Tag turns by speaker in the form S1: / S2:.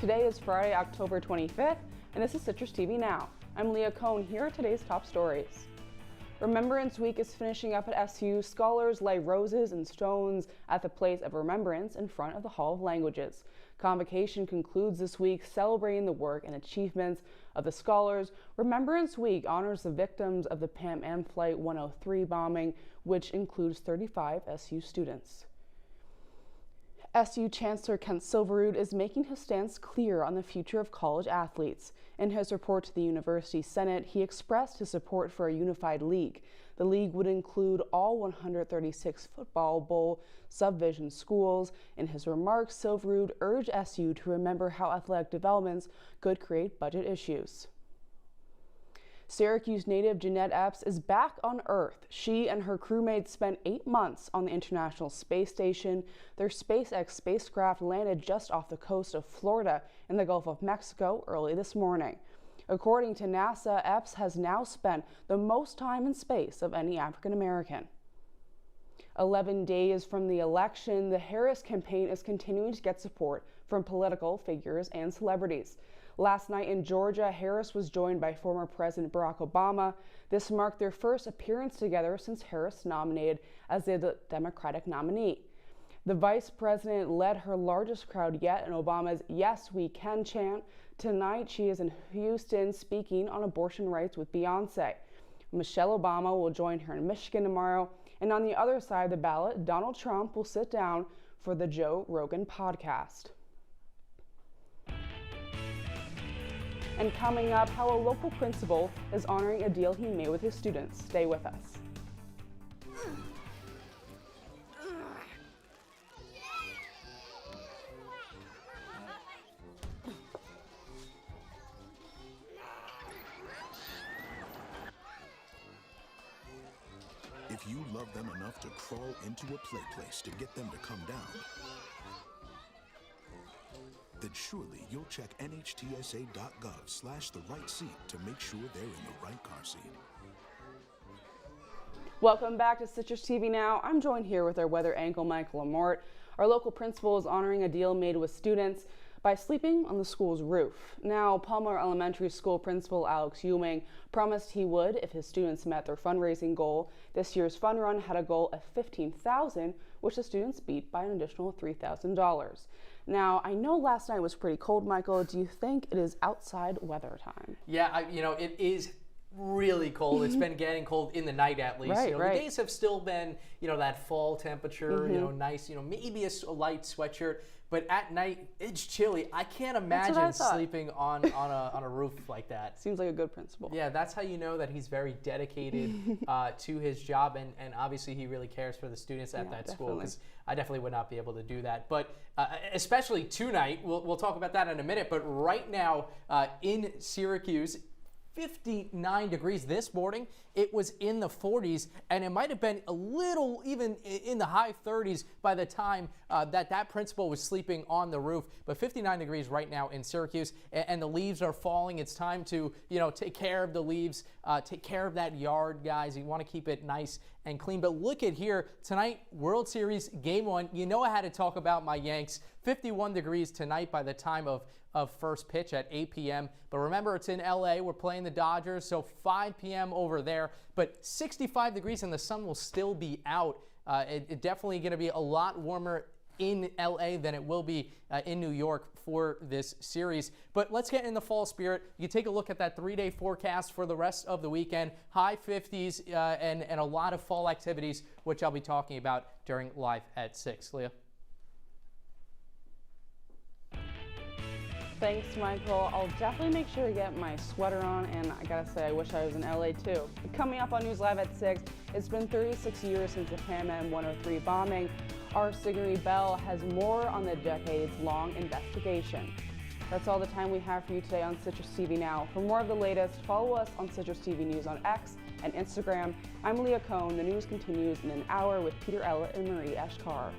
S1: Today is Friday, October 25th, and this is Citrus TV Now. I'm Leah Cohn. Here are today's top stories. Remembrance Week is finishing up at SU. Scholars lay roses and stones at the place of remembrance in front of the Hall of Languages. Convocation concludes this week celebrating the work and achievements of the scholars. Remembrance Week honors the victims of the Pan Am Flight 103 bombing, which includes 35 SU students. SU Chancellor Kent Silverud is making his stance clear on the future of college athletes. In his report to the University Senate, he expressed his support for a unified league. The league would include all 136 football bowl subdivision schools. In his remarks, Silverud urged SU to remember how athletic developments could create budget issues. Syracuse native Jeanette Epps is back on Earth. She and her crewmates spent 8 months on the International Space Station. Their SpaceX spacecraft landed just off the coast of Florida in the Gulf of Mexico early this morning. According to NASA, Epps has now spent the most time in space of any African American. 11 days from the election, the Harris campaign is continuing to get support from political figures and celebrities. Last night in Georgia, Harris was joined by former President Barack Obama. This marked their first appearance together since Harris nominated as the Democratic nominee. The vice president led her largest crowd yet in Obama's "Yes, We Can" chant. Tonight, she is in Houston speaking on abortion rights with Beyonce. Michelle Obama will join her in Michigan tomorrow. And on the other side of the ballot, Donald Trump will sit down for the Joe Rogan podcast. And coming up, how a local principal is honoring a deal he made with his students. Stay with us.
S2: If you love them enough to crawl into a play place to get them to come down, then surely you'll check nhtsa.gov/the-right-seat to make sure they're in the right car seat.
S1: Welcome back to Citrus TV Now. I'm joined here with our weather anchor, Michael Lamorte. Our local principal is honoring a deal made with students by sleeping on the school's roof. Now, Palmer Elementary School Principal Alex Ewing promised he would if his students met their fundraising goal. This year's fun run had a goal of $15,000, which the students beat by an additional $3,000. Now, I know last night was pretty cold, Michael. Do you think it is outside weather time?
S3: Yeah, it is really cold. It's been getting cold in the night at least.
S1: Right.
S3: The days have still been, that fall temperature, nice, maybe a light sweatshirt. But at night, it's chilly. I can't imagine sleeping on a roof like that.
S1: Seems like a good principal.
S3: Yeah, that's how you know that he's very dedicated to his job, and obviously he really cares for the students at that school, because I definitely would not be able to do that. But especially tonight, we'll talk about that in a minute, but right now in Syracuse, 59 degrees this morning. It was in the 40s, and it might have been a little even in the high 30s by the time that principal was sleeping on the roof. But 59 degrees right now in Syracuse, and the leaves are falling. It's time to take care of the leaves, take care of that yard, guys. You want to keep it nice and clean. But look at here tonight, World Series Game 1. I had to talk about my Yanks. 51 degrees tonight by the time of first pitch at 8 p.m. But remember, it's in LA. We're playing the Dodgers, so 5 p.m. over there. But 65 degrees and the sun will still be out. It's definitely going to be a lot warmer in LA than it will be in New York for this series. But let's get in the fall spirit. You take a look at that 3-day forecast for the rest of the weekend. High 50s and a lot of fall activities, which I'll be talking about during Live at 6. Leah?
S1: Thanks, Michael. I'll definitely make sure to get my sweater on, and I gotta say, I wish I was in LA too. Coming up on News Live at 6, it's been 36 years since the Pan Am 103 bombing. Our Sigourney Bell has more on the decades-long investigation. That's all the time we have for you today on Citrus TV Now. For more of the latest, follow us on Citrus TV News on X and Instagram. I'm Leah Cohn. The news continues in an hour with Peter Ellett and Marie Ashkar.